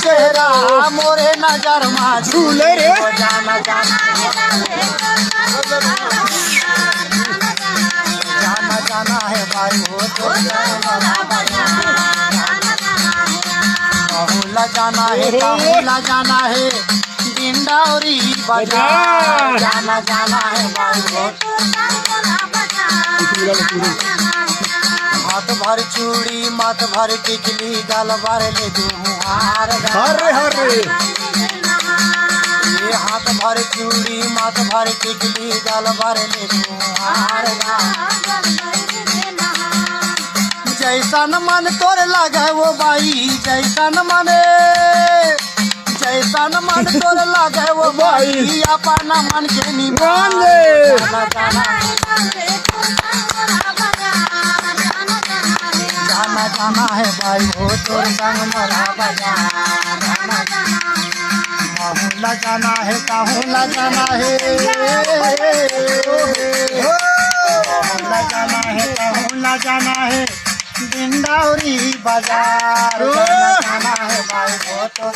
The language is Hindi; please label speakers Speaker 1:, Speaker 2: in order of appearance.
Speaker 1: चेहरा मोरे नजर में झूले रे जाना जाना जाना जाना है भाई हो तो कहूला जाना है कहूला जाना है डिंडौरी बाजार जाना जाना है भाई हो हाथ भर चूड़ी मत भर टिकली गल भर ले दुहार
Speaker 2: हरे हरे
Speaker 1: ये हाथ भर चूड़ी मत भर टिकली गल भर ले दुहार जैसन मन तोर लगे वो बाई जैसन मन तोर लगे वो बाई अपना मन के निमान जाना जाना है भाई हो तोर संग मला बाजार कहूला जाना है कहूला जाना है कहूला जाना है डिंडौरी बाजार जाना है भाई हो तो